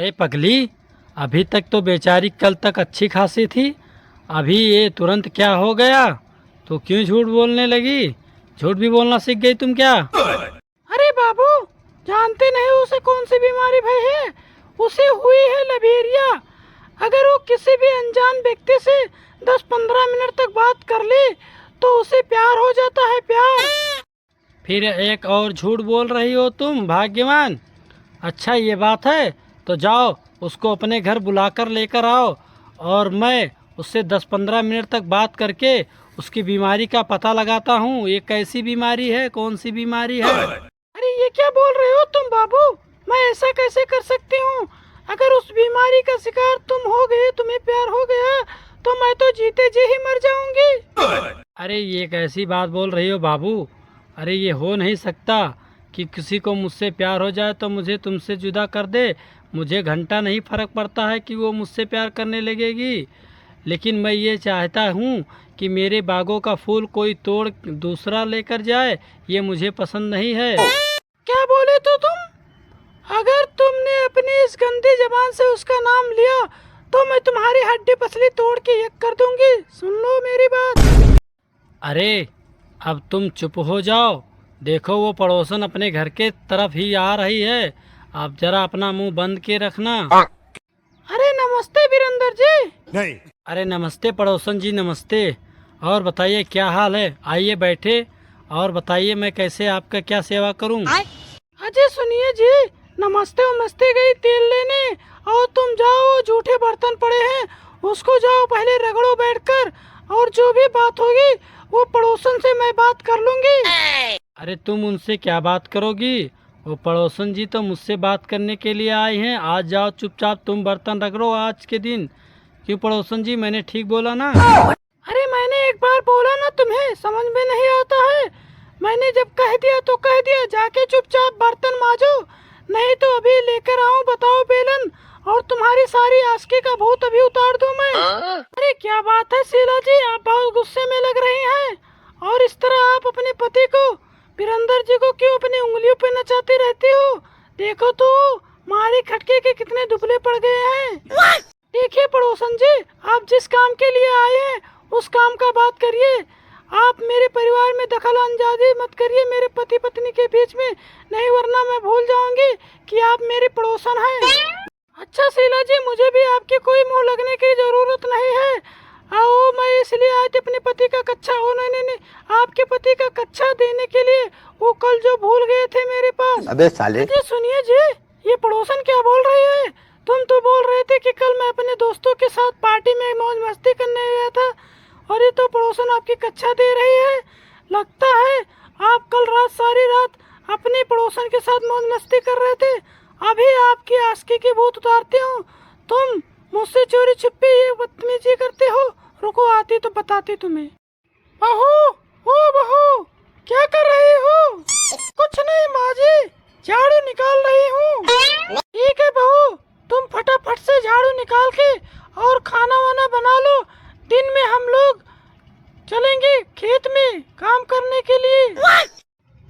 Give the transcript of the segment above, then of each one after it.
अरे पगली, अभी तक तो बेचारी कल तक अच्छी खासी थी, अभी ये तुरंत क्या हो गया? तो क्यों झूठ बोलने लगी? झूठ भी बोलना सीख गई तुम क्या? अरे बाबू, जानते नहीं उसे कौन सी बीमारी भई है? उसे हुई है लबेरिया। अगर वो किसी भी अनजान व्यक्ति से 10-15 मिनट तक बात कर ले तो उसे प्यार हो जाता है, प्यार। फिर एक और झूठ बोल रही हो तुम, भाग्यवान। अच्छा ये बात है, तो जाओ उसको अपने घर बुलाकर लेकर आओ और मैं उससे 10-15 मिनट तक बात करके उसकी बीमारी का पता लगाता हूँ। ये कैसी बीमारी है, कौन सी बीमारी है? अरे ये क्या बोल रहे हो तुम बाबू? मैं ऐसा कैसे कर सकती हूँ? अगर उस बीमारी का शिकार तुम हो गए, तुम्हें प्यार हो गया, तो मैं तो जीते जी ही मर जाऊंगी। अरे ये कैसी बात बोल रही हो बाबू? अरे ये हो नहीं सकता कि किसी को मुझसे प्यार हो जाए तो मुझे तुमसे जुदा कर दे। मुझे घंटा नहीं फर्क पड़ता है कि वो मुझसे प्यार करने लगेगी, लेकिन मैं ये चाहता हूँ कि मेरे बागों का फूल कोई तोड़ दूसरा लेकर जाए, ये मुझे पसंद नहीं है। क्या बोले तो तुम? अगर तुमने अपनी इस गंदी जबान से उसका नाम लिया तो मैं तुम्हारी हड्डी पसली तोड़ के एक कर दूंगी। सुन लो मेरी बात। अरे अब तुम चुप हो जाओ। देखो वो पड़ोसन अपने घर के तरफ ही आ रही है, आप जरा अपना मुंह बंद के रखना। अरे नमस्ते वीरेंद्र जी। नहीं। अरे नमस्ते पड़ोसन जी, नमस्ते। और बताइए क्या हाल है? आइए बैठे और बताइए मैं कैसे आपका क्या सेवा करूं? अजय सुनिए जी, नमस्ते वमस्ते गई तेल लेने, और तुम जाओ, वो जूठे बर्तन पड़े हैं उसको जाओ पहले रगड़ो बैठकर, और जो भी बात होगी वो पड़ोसन से मैं बात कर लूंगी। अरे तुम उनसे क्या बात करोगी? वो पड़ोसन जी तो मुझसे बात करने के लिए आए हैं। आज जाओ चुपचाप तुम बर्तन रगड़ो आज के दिन। क्यों पड़ोसन जी, मैंने ठीक बोला ना? अरे मैंने एक बार बोला ना, तुम्हें समझ में नहीं आता है? मैंने जब कह दिया तो कह दिया, जाके चुपचाप बर्तन माजो, नहीं तो अभी लेकर आऊं बताओ बेलन, और तुम्हारी सारी आस्की का भूत अभी उतार दूं मैं। अरे क्या बात है शीला जी, आप बहुत गुस्से में लग रही हैं, और इस तरह आप अपने पति को, वीरेंद्र जी को क्यों अपनी उंगलियों पे नचाती रहती हो? देखो तो मारे खटके के कितने दुबले पड़ गए हैं। देखिए पड़ोसन जी, आप जिस काम के लिए आए हैं उस काम का बात करिए। आप मेरे परिवार में दखल अंदाजी मत करिए मेरे पति पत्नी के बीच में, नहीं वरना मैं भूल जाऊंगी कि आप मेरे पड़ोसन हैं। अच्छा शीला जी, मुझे भी आपकी कोई मुंह लगने की जरूरत नहीं है। आओ, मैं इसलिए आज अपने पति का कच्छा, ओ नहीं नहीं, आपके पति का कच्छा देने के लिए, वो कल जो भूल गए थे मेरे पास। अबे साले। जी सुनिए जी, ये पड़ोसन क्या बोल रही है? तुम तो बोल रहे थे कि कल मैं अपने दोस्तों के साथ पार्टी में मौज मस्ती करने गया था, और ये तो पड़ोसन आपकी कच्छा दे रही है। लगता है आप कल रात सारी रात अपने पड़ोसन के साथ मौज मस्ती कर रहे थे। अभी आपकी आस्की की भूत उतारती हूँ। तुम मुझसे चोरी छिपे ये बदतमीजी करते हो। रुको, आती तो बताती तुम्हें। बहू, ओ बहू, क्या कर रही हो? कुछ नहीं माँ जी, झाड़ू निकाल रही हूँ। ठीक है बहू, तुम फटाफट से झाड़ू निकाल के और खाना वाना बना लो। दिन में हम लोग चलेंगे खेत में काम करने के लिए।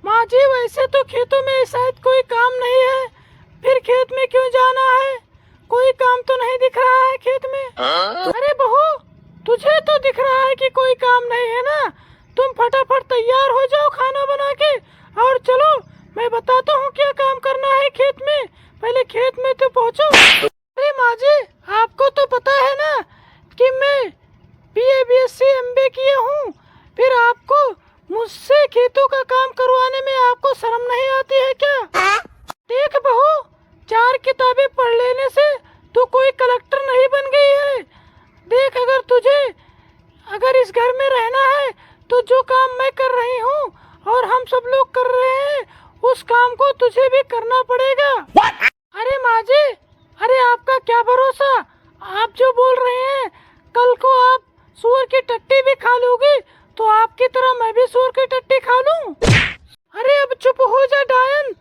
माँ जी वैसे तो खेतों में शायद कोई काम नहीं है, फिर खेत में क्यों जाना है? कोई काम तो नहीं दिख रहा है खेत में। अरे बहू, तुझे तो दिख रहा है कि कोई काम नहीं है ना। तुम फटाफट तैयार हो जाओ खाना बना के, और चलो मैं बताता हूँ क्या काम करना है खेत में। पहले खेत में तो पहुँचो। अरे माँ जी, आपको तो पता है ना कि मैं BA BSc MBA किए हूँ, फिर आपको मुझसे खेतों का काम करवाने में आपको शर्म नहीं आती है क्या? देख बहू, 4 किताबें पढ़ लेने से तू कोई कलेक्टर नहीं बन गई है। देख, अगर इस घर में रहना है तो जो काम मैं कर रही हूँ और हम सब लोग कर रहे हैं, उस काम को तुझे भी करना पड़ेगा। अरे माँ जी, अरे आपका क्या भरोसा, आप जो बोल रहे हैं कल को आप सूअर की टट्टी भी खा लोगी तो आपकी तरह मैं भी सूअर की टट्टी खा लूं। अरे अब चुप हो जा डायन,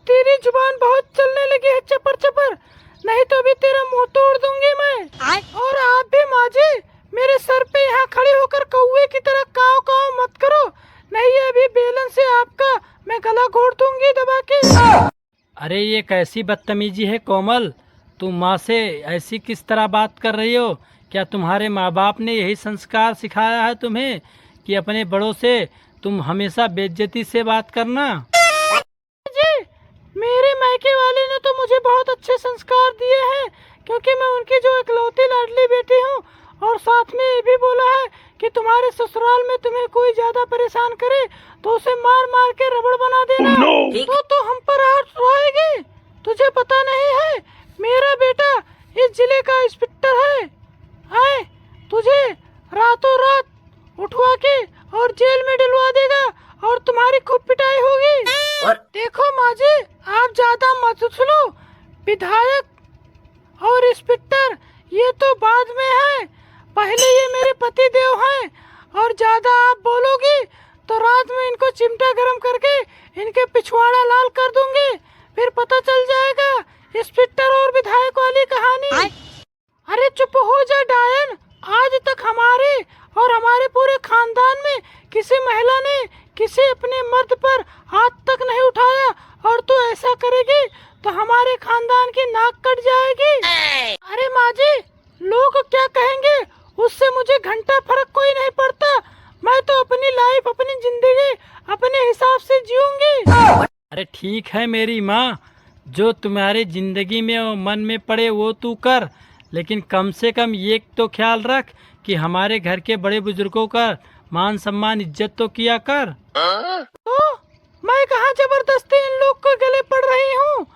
तेरी जुबान बहुत चलने लगी है चपर चपर, नहीं तो अभी तेरा मुंह तोड़ दूंगी मैं। और आप भी माँ जी मेरे सर पे यहाँ खड़े होकर कौवे की तरह काव काव मत करो, नहीं अभी बेलन से आपका मैं गला घोट दूंगी दबा के। अरे ये कैसी बदतमीजी है कोमल, तुम माँ से ऐसी किस तरह बात कर रही हो? क्या तुम्हारे माँ बाप ने यही संस्कार सिखाया है तुम्हें कि अपने बड़ों से तुम हमेशा बेइज्जती से बात करना? जी, मेरे मायके वाले ने तो मुझे बहुत अच्छे संस्कार दिए हैं, क्योंकि मैं उनकी जो इकलौती लाडली बेटी हूँ। और साथ में ये भी बोला है कि तुम्हारे ससुराल में तुम्हें कोई ज्यादा परेशान करे तो उसे मार मार के रबड़ बना देना। तो हम पर हाथ उठाएगी? तुझे पता नहीं है, मेरा बेटा इस जिले का इंस्पेक्टर है। तुझे रातों रात उठवा के और जेल में डलवा देगा और तुम्हारी खूब पिटाई होगी। देखो माँ जी, आप ज्यादा मत उछलो। विधायक और इंस्पेक्टर ये तो बाद में है, पहले ये मेरे पति देव हैं। और ज्यादा आप बोलोगी तो रात में इनको चिमटा गरम करके इनके पिछवाड़ा लाल कर दूंगी, फिर पता चल जाएगा इंस्पेक्टर और विधायक वाली कहानी। अरे चुप हो जा डायन, आज तक हमारे और हमारे पूरे खानदान में किसी महिला ने किसी अपने मर्द पर हाथ तक नहीं उठाया, और तू ऐसा करेगी तो हमारे खानदान की नाक कट जाएगी। अरे माँ जी, लोग क्या कहेंगे उससे मुझे घंटा फर्क कोई नहीं पड़ता। मैं तो अपनी लाइफ, अपनी जिंदगी अपने हिसाब से जीऊंगी। अरे ठीक है मेरी माँ, जो तुम्हारे जिंदगी में और मन में पड़े वो तू कर, लेकिन कम से कम ये तो ख्याल रख कि हमारे घर के बड़े बुजुर्गों का मान सम्मान इज्जत तो किया कर। तो मैं कहाँ जबरदस्ती इन लोग को गले पड़ रही हूँ?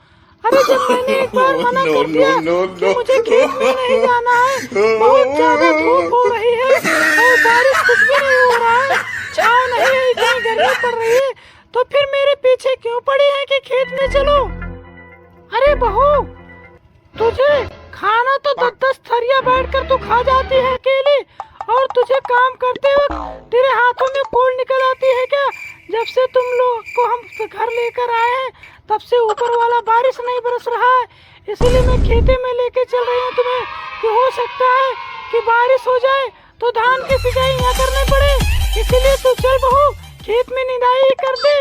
अरे जब मैंने एक बार मना कर दिया कि मुझे खेत में नहीं जाना है, बहुत ज्यादा धूप हो रही है और बारिश कुछ भी नहीं हो रहा है, छाँव नहीं है, इतनी गर्मी पड़ रही है, तो फिर मेरे पीछे क्यों पड़ी है कि खेत में चलो? अरे बहू, तुझे खाना तो 10-10 थरिया बैठकर तू खा जाती है अकेली, और तुझे काम करते वक्त तेरे हाथों में पूल निकल आती है क्या? जब से तुम लोग को हम घर लेकर आए हैं तब से ऊपर वाला बारिश नहीं बरस रहा है, इसीलिए मैं खेते में लेके चल रही हूँ तुम्हें, कि हो सकता है कि बारिश हो जाए तो धान की सिंचाई यहाँ करने पड़े, इसीलिए तू चल बहू खेत में निदाई कर दे।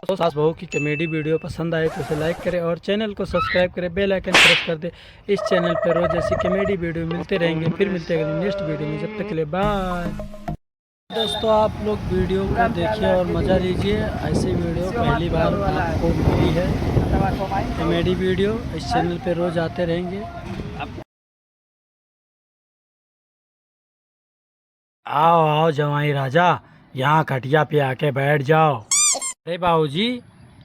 तो सास बहू की कॉमेडी वीडियो पसंद आए तो उसे लाइक करें और चैनल को सब्सक्राइब करें, बेल आइकन प्रेस कर दे। इस चैनल पर रोज ऐसी कॉमेडी वीडियो मिलते रहेंगे। फिर मिलते हैं नेक्स्ट वीडियो में, जब तक के लिए बाय। दोस्तों आप लोग वीडियो को देखिए और मज़ा लीजिए। ऐसी वीडियो पहली बार आपको मिली है, कॉमेडी वीडियो इस चैनल पे रोज आते रहेंगे। आओ आओ जवाई राजा, यहाँ खटिया पे आके बैठ जाओ। अरे बाबूजी,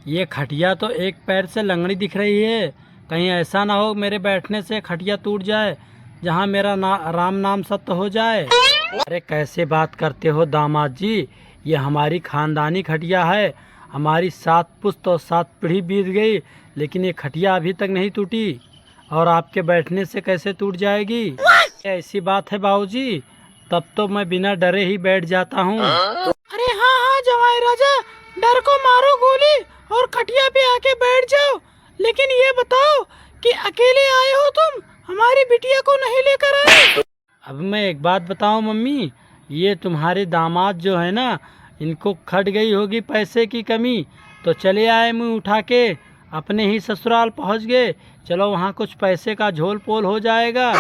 ये खटिया तो एक पैर से लंगड़ी दिख रही है, कहीं ऐसा ना हो मेरे बैठने से खटिया टूट जाए, जहाँ मेरा राम नाम सत्य हो जाए। अरे कैसे बात करते हो दामाद जी, ये हमारी खानदानी खटिया है, हमारी 7 पुश्त और 7 पीढ़ी बीत गई, लेकिन ये खटिया अभी तक नहीं टूटी, और आपके बैठने से कैसे टूट जाएगी? ऐसी बात है बाबूजी, तब तो मैं बिना डरे ही बैठ जाता हूँ। अरे हाँ हाँ जवाई राजा, डर को मारो गोली और खटिया पे आके बैठ जाओ, लेकिन ये बताओ कि अकेले आए हो तुम, हमारी बिटिया को नहीं लेकर आए? अब मैं एक बात बताऊं मम्मी, ये तुम्हारे दामाद जो है ना, इनको खट गई होगी पैसे की कमी, तो चले आए मुँह उठा के, अपने ही ससुराल पहुंच गए। चलो वहाँ कुछ पैसे का झोल पोल हो जाएगा।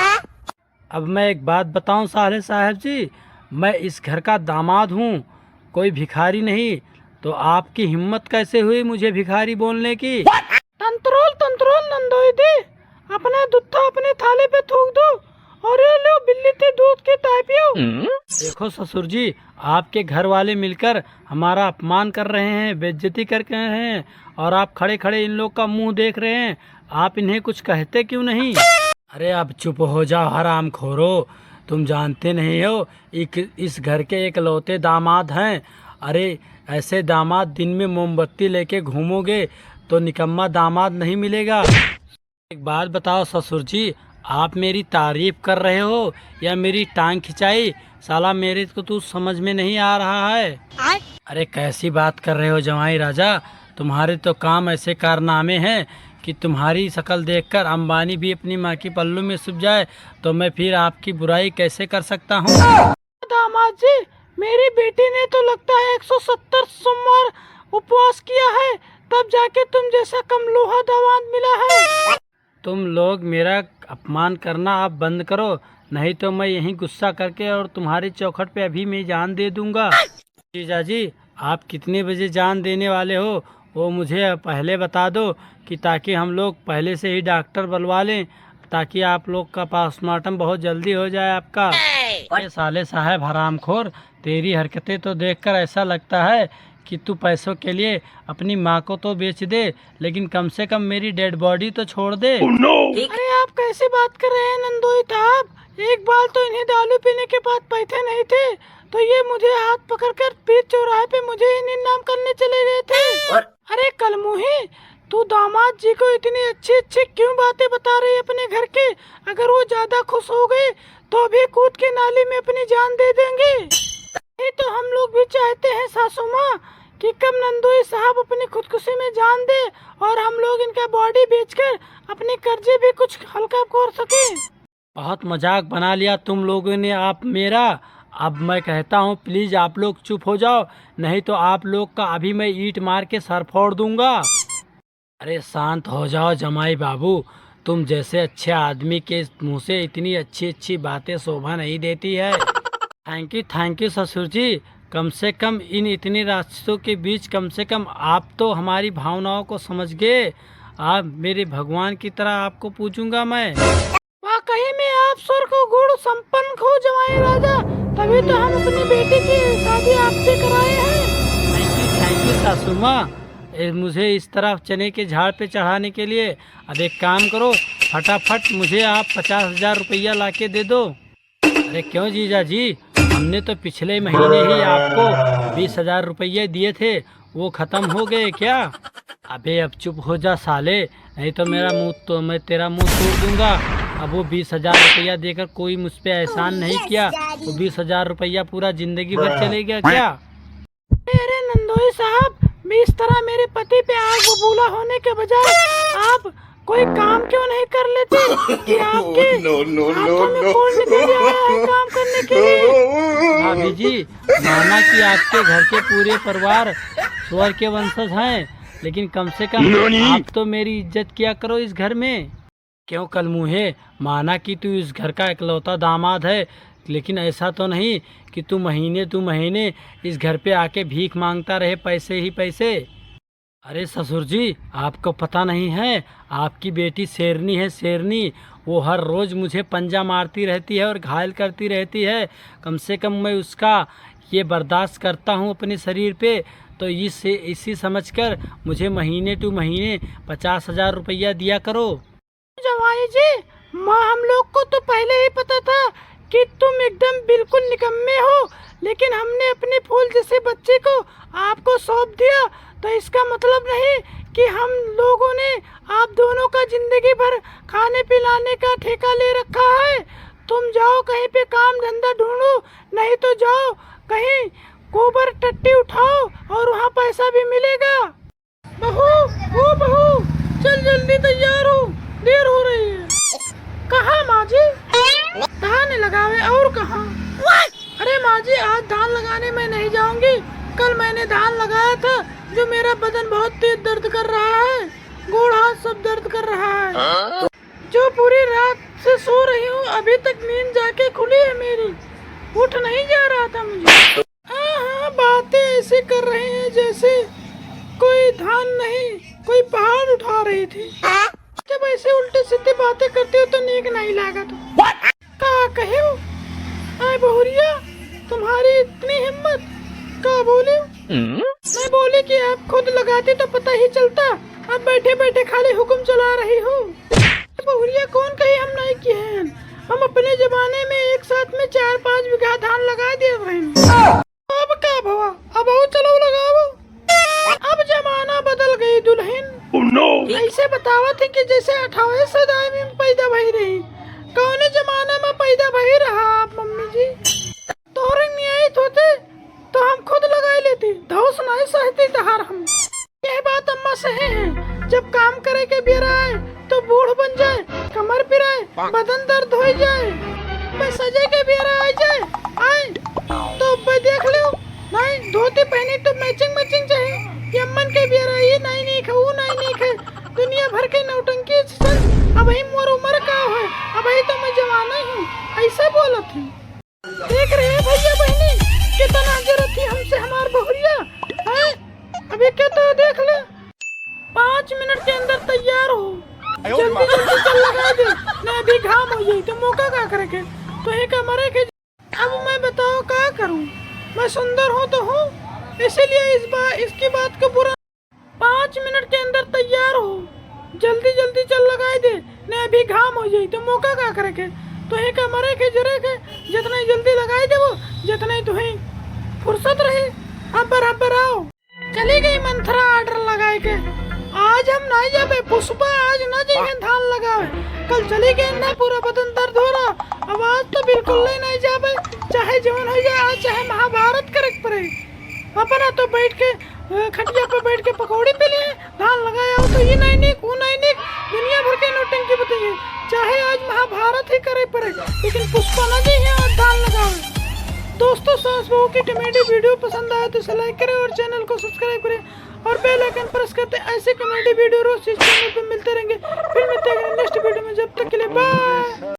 अब मैं एक बात बताऊं साले साहब जी, मैं इस घर का दामाद हूँ, कोई भिखारी नहीं, तो आपकी हिम्मत कैसे हुई मुझे भिखारी बोलने की? तंत्रोल तंत्रोल नंदोई दे, अपना दूध अपने थाले पे थूक दो और ये लो बिल्ली ते दूध के ताई पियो। देखो ससुर जी, आपके घर वाले मिलकर हमारा अपमान कर रहे हैं, बेइज्जती कर रहे हैं, और आप खड़े खड़े इन लोग का मुंह देख रहे हैं, आप इन्हें कुछ कहते क्यों नहीं? अरे अब चुप हो जाओ हराम खोरो, तुम जानते नहीं हो इस घर के इकलौते दामाद हैं। अरे ऐसे दामाद दिन में मोमबत्ती लेके घूमोगे तो निकम्मा दामाद नहीं मिलेगा। एक बात बताओ ससुर जी, आप मेरी तारीफ कर रहे हो या मेरी टांग खिंचाई? साला मेरे को तो समझ में नहीं आ रहा है। अरे कैसी बात कर रहे हो जवाई राजा, तुम्हारे तो काम ऐसे कारनामे हैं कि तुम्हारी शक्ल देखकर अंबानी भी अपनी माँ की पल्लू में छुप जाए, तो मैं फिर आपकी बुराई कैसे कर सकता हूँ? दामाद जी, मेरी बेटी ने तो लगता है 170 सोमवार उपवास किया है, तब जाके तुम जैसा कम लोहा दामाद मिला है। तुम लोग मेरा अपमान करना आप बंद करो, नहीं तो मैं यहीं गुस्सा करके और तुम्हारी चौखट पे अभी मैं जान दे दूंगा। जीजा जी, आप कितने बजे जान देने वाले हो वो मुझे पहले बता दो, कि ताकि हम लोग पहले से ही डॉक्टर बुलवा लें, ताकि आप लोग का पोस्टमार्टम बहुत जल्दी हो जाए आपका। ये साले साहब हरामखोर, तेरी हरकतें तो देखकर ऐसा लगता है कि तू पैसों के लिए अपनी माँ को तो बेच दे, लेकिन कम से कम मेरी डेड बॉडी तो छोड़ दे। अरे आप कैसी बात कर रहे हैं नंदोई साहब? एक बार तो इन्हें दारू पीने के बाद पैसे नहीं थे, तो ये मुझे हाथ पकड़कर बीच चौराहे पे मुझे ही नीलाम करने चले गए थे। अरे कलमुही, तू दामाद जी को इतनी अच्छी अच्छी क्यों बातें बता रही है अपने घर के? अगर वो ज्यादा खुश हो गए तो अभी कूद के नाली में अपनी जान दे देंगे। नहीं तो हम लोग भी चाहते हैं सासू माँ कि कब नंदोई साहब अपनी खुदकुशी में जान दे और हम लोग इनका बॉडी बेचकर अपने कर्जे भी कुछ हल्का कर सके। बहुत मजाक बना लिया तुम लोगों ने आप मेरा। अब मैं कहता हूँ प्लीज आप लोग चुप हो जाओ, नहीं तो आप लोग का अभी मैं ईंट मार के सर फोड़ दूंगा। अरे शांत हो जाओ जमाई बाबू, तुम जैसे अच्छे आदमी के मुंह से इतनी अच्छी अच्छी बातें शोभा नहीं देती है। थैंक यू ससुर जी, कम से कम इन इतने रास्तों के बीच कम से कम आप तो हमारी भावनाओं को समझ गए। आप मेरे भगवान की तरह आपको पूछूंगा मैं। वाकई में आप स्वर को गुण संपन्न हो जमाई राजा, तभी तो हम अपनी बेटी की शादी आपसे कराए हैं। थैंक यू सासू माँ, मुझे इस तरह चने के झाड़ पे चढ़ाने के लिए। अब एक काम करो, फटाफट मुझे आप 50,000 रुपया ला के दे दो। अरे क्यों जीजा जी, हमने तो पिछले महीने ही आपको 20,000 रुपये दिए थे, वो ख़त्म हो गए क्या? अबे अब चुप हो जा साले, नहीं तो मैं तेरा मुंह तोड़ दूंगा। अब वो 20,000 रुपया देकर कोई मुझ पे एहसान नहीं किया, वो 20,000 रुपया पूरा जिंदगी भर चलेगा क्या? अरे नंदोई साहब, इस तरह मेरे पति पे आग बबूला होने के बजाय आप कोई काम क्यों नहीं कर लेते कि आपके हाथों में खून निकल गया है काम करने के लिए? भाभी जी, माना कि आपके घर के पूरे परिवार स्वर के वंशज हैं, लेकिन कम से कम आप तो मेरी इज्जत किया करो इस घर में। क्यों कलमुहे, माना कि तू इस घर का इकलौता दामाद है, लेकिन ऐसा तो नहीं कि तू महीने इस घर पे आके भीख मांगता रहे पैसे ही पैसे। अरे ससुर जी, आपको पता नहीं है, आपकी बेटी शेरनी है शेरनी, वो हर रोज़ मुझे पंजा मारती रहती है और घायल करती रहती है। कम से कम मैं उसका ये बर्दाश्त करता हूँ अपने शरीर पे, तो इसी समझकर मुझे महीने 50,000 रुपया दिया करो। जवाई जी, माँ हम लोग को तो पहले ही पता था कि तुम एकदम बिल्कुल निकम्मे हो, लेकिन हमने अपने फूल जैसे बच्चे को आपको सौंप दिया, तो इसका मतलब नहीं कि हम लोगों ने आप दोनों का जिंदगी भर खाने पिलाने का ठेका ले रखा है। तुम जाओ कहीं पे काम धंधा ढूंढो, नहीं तो जाओ कहीं गोबर टट्टी उठाओ और वहाँ पैसा भी मिलेगा। बहू, ओ बहू, चल जल्दी तैयार हो, देर हो रही है। कहाँ माँ जी? धान लगावे और कहाँ? अरे माँ जी, आज धान लगाने मैं नहीं जाऊंगी। कल मैंने धान लगाया था, जो मेरा बदन बहुत तेज दर्द कर रहा है, गोड़ हाथ सब दर्द कर रहा है। जो पूरी रात से सो रही हूँ, अभी तक नींद जाके खुली है मेरी, उठ नहीं जा रहा था मुझे। हाँ, बातें ऐसे कर रहे हैं जैसे कोई धान नहीं कोई पहाड़ उठा रही थी। जब ऐसे उल्टे सीधे बातें करते हो तो नीक नहीं लगा। तो का कहे हो? आए बहुरिया, तुम्हारी इतनी हिम्मत? का बोले? मैं बोली कि आप खुद लगाते तो पता ही चलता, अब बैठे बैठे खाली हुक्म चला रही हो। बहुरिया कौन कहे हम नहीं किए हैं, हम अपने जमाने में एक साथ में 4-5 बीघा धान लगा दिए हैं। अब का भवा, अब आओ चलो लगाओ। अब जमाना बदल गई दुल्हन। ऐसे बतावा थे कि जैसे 18वें सदी में पैदा भई रही। कौने जमाना में पैदा भई रहा आप मम्मी जी? तोरे न्यायित होते तो हम खुद लगाई लेती, धौस नहीं सहती तहार हम। यह बात अम्मा सही है, जब काम करे के बेरा आए तो बूढ़ बन जाए, कमर पिराए, बदन दर्द हो जाए, मैं सजे के बेरा आ जाए आए तो देख लो, नहीं धोती पहनी तो मैचिंग चाहिए। यमन के बेरा ये नहीं खाऊ नहीं खाए, दुनिया भर के नौटंकी अब ही कैसे बोला थी? देख रहे हैं भैया बहनी कितना जरूरत थी हमसे हमार बहुरिया है। अभी क्या तो देख ले 5 मिनट के अंदर तैयार हो। जल्दी जल्दी चल लगा दे नहीं अभी घाम हो जाए तो मौका क्या करेंगे तो एक मरे के। अब मैं बताओ क्या करूं? मैं सुंदर हूं तो हूं इसीलिए इसकी बात को बुरा। 5 मिनट के अंदर तैयार हो। जल्दी जल्दी चल लगाई दे नहीं अभी घाम हो जाए तो मौका क्या करेंगे तो एक मरे के जरे के जितना जल्दी लगाई दे वो जितना तुम्हें फुर्सत रहे। अब आओ। चली गई मंथरा ऑर्डर लगाए के। आज हम नहीं जाबे पुष्पा आज न जाएंगे धान लगावे। कल चली गई ना पूरा बदन दर्द हो रहा। अब आज तो बिल्कुल नहीं जाबे चाहे जवन हो जाए आज चाहे महाभारत करे पड़े। अपना तो बैठ के खटिया पे बैठ के पकौड़ी पे लिए धान लगाया हो तो ये नहीं निक वो नहीं निक दुनिया भर के नौटंकी बताइए। चाहे आज महाभारत ही करे पड़े लेकिन पुष्पा न जाइए आज धान लगावे। दोस्तों सास बहू की कॉमेडी वीडियो पसंद आए तो लाइक करें और चैनल को सब्सक्राइब करें और बेल आइकन प्रेस करते ऐसे कॉमेडी वीडियो रोज इस चैनल पर मिलते रहेंगे। फिर मिलते हैं नेक्स्ट वीडियो में, जब तक के लिए बाय।